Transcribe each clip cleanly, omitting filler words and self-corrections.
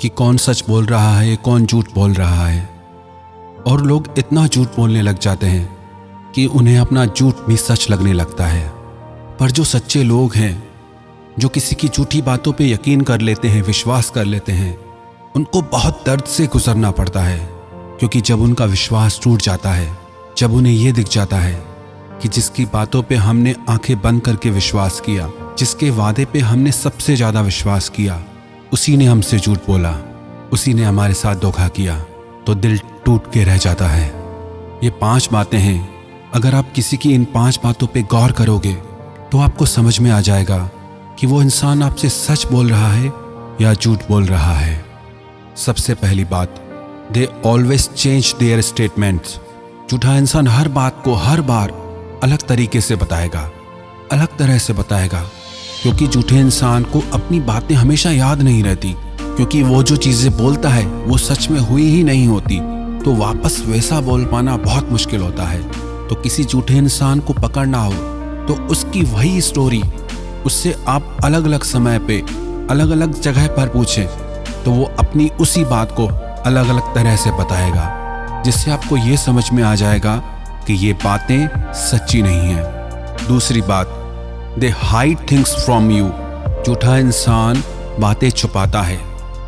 कि कौन सच बोल रहा है, कौन झूठ बोल रहा है। और लोग इतना झूठ बोलने लग जाते हैं कि उन्हें अपना झूठ भी सच लगने लगता है। पर जो सच्चे लोग हैं, जो किसी की झूठी बातों पे यकीन कर लेते हैं, विश्वास कर लेते हैं, उनको बहुत दर्द से गुजरना पड़ता है। क्योंकि जब उनका विश्वास टूट जाता है, जब उन्हें यह दिख जाता है कि जिसकी बातों पे हमने आंखें बंद करके विश्वास किया, जिसके वादे पे हमने सबसे ज़्यादा विश्वास किया, उसी ने हमसे झूठ बोला, उसी ने हमारे साथ धोखा किया, तो दिल टूट के रह जाता है। ये 5 बातें हैं। अगर आप किसी की इन 5 बातों पे गौर करोगे तो आपको समझ में आ जाएगा कि वो इंसान आपसे सच बोल रहा है या झूठ बोल रहा है। सबसे पहली बात, they always change their statements. झूठा इंसान हर बात को हर बार अलग तरीके से बताएगा, अलग तरह से बताएगा। क्योंकि झूठे इंसान को अपनी बातें हमेशा याद नहीं रहती, क्योंकि वो जो चीज़ें बोलता है वो सच में हुई ही नहीं होती, तो वापस वैसा बोल पाना बहुत मुश्किल होता है। तो किसी झूठे इंसान को पकड़ना हो तो उसकी वही स्टोरी उससे आप अलग अलग समय पे अलग अलग जगह पर पूछें तो वो अपनी उसी बात को अलग अलग तरह से बताएगा, जिससे आपको ये समझ में आ जाएगा कि ये बातें सच्ची नहीं हैं। दूसरी बात, दे हाइड थिंग्स फ्रॉम यू। झूठा इंसान बातें छुपाता है,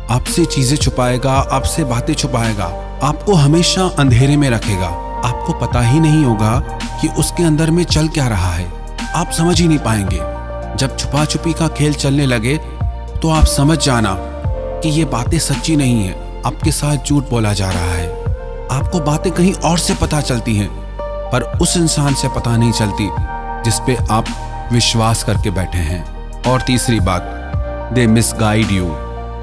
आपसे चीज़ें छुपाएगा, आपसे बातें छुपाएगा, आपको हमेशा अंधेरे में रखेगा। आपको पता ही नहीं होगा कि उसके अंदर में चल क्या रहा है, आप समझ ही नहीं पाएंगे। जब छुपा छुपी का खेल चलने लगे तो आप समझ जाना कि ये बातें सच्ची नहीं है, आपके साथ झूठ बोला जा रहा है। आपको बातें कहीं और से पता चलती हैं, पर उस इंसान से पता नहीं चलती जिस पे आप विश्वास करके बैठे हैं। और तीसरी बात, दे मिसगाइड यू।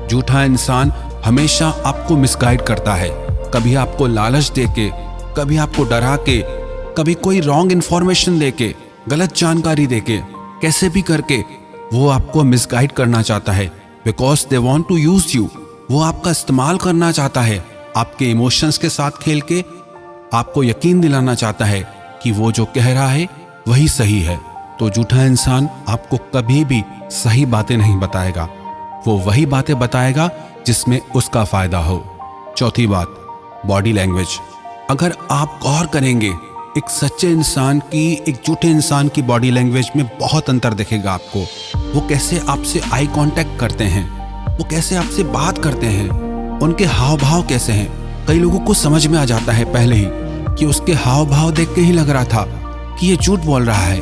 झूठा इंसान हमेशा आपको मिसगाइड करता है, कभी आपको लालच देके, कभी आपको डरा के, कभी कोई रॉन्ग इन्फॉर्मेशन देके, गलत जानकारी देके, कैसे भी करके वो आपको मिसगाइड करना चाहता है। Because they want to use you. वो आपका इस्तेमाल करना चाहता है, आपके इमोशंस के साथ खेल के आपको यकीन दिलाना चाहता है कि वो जो कह रहा है वही सही है। तो झूठा इंसान आपको कभी भी सही बातें नहीं बताएगा, वो वही बातें बताएगा जिसमें उसका फायदा हो। चौथी बात, बॉडी लैंग्वेज। अगर आप गौर करेंगे एक सच्चे इंसान की, एक झूठे इंसान की बॉडी लैंग्वेज में बहुत अंतर दिखेगा आपको। वो कैसे आपसे आई कांटेक्ट करते हैं, वो कैसे आपसे बात करते हैं, उनके हाव भाव कैसे हैं। कई लोगों को समझ में आ जाता है पहले ही कि उसके हाव भाव देख के ही लग रहा था कि ये झूठ बोल रहा है,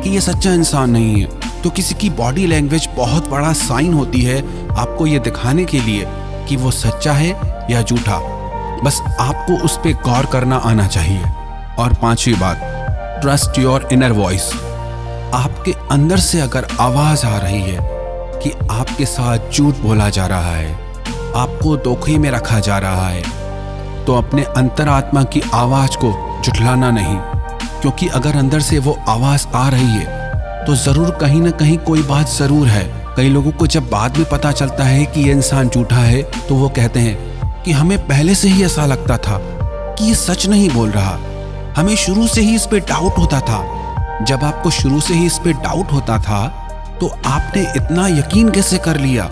कि ये सच्चा इंसान नहीं है। तो किसी की बॉडी लैंग्वेज बहुत बड़ा साइन होती है आपको ये दिखाने के लिए कि वो सच्चा है या झूठा। बस आपको उस पर गौर करना आना चाहिए। और 5वीं बात, ट्रस्ट योर इनर वॉइस। आपके अंदर से अगर आवाज आ रही है कि आपके साथ झूठ बोला जा रहा है, आपको धोखे में रखा जा रहा है, तो अपने अंतरात्मा की आवाज को झुठलाना नहीं। क्योंकि अगर अंदर से वो आवाज आ रही है तो जरूर कहीं ना कहीं कोई बात जरूर है। कई लोगों को जब बाद में पता चलता है कि ये इंसान झूठा है तो वो कहते हैं कि हमें पहले से ही ऐसा लगता था कि ये सच नहीं बोल रहा, हमें शुरू से ही इस पे डाउट होता था। जब आपको शुरू से ही इस पे डाउट होता था तो आपने इतना यकीन कैसे कर लिया?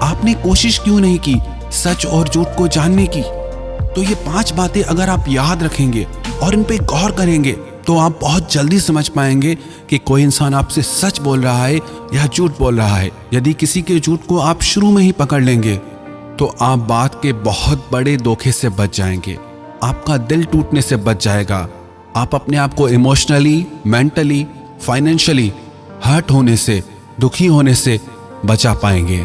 आपने कोशिश क्यों नहीं की सच और झूठ को जानने की? तो ये 5 बातें अगर आप याद रखेंगे और इन पे गौर करेंगे तो आप बहुत जल्दी समझ पाएंगे कि कोई इंसान आपसे सच बोल रहा है या झूठ बोल रहा है। यदि किसी के झूठ को आप शुरू में ही पकड़ लेंगे तो आप बात के बहुत बड़े धोखे से बच जाएंगे, आपका दिल टूटने से बच जाएगा, आप अपने आप को इमोशनली, मेंटली, फाइनेंशियली हर्ट होने से, दुखी होने से बचा पाएंगे।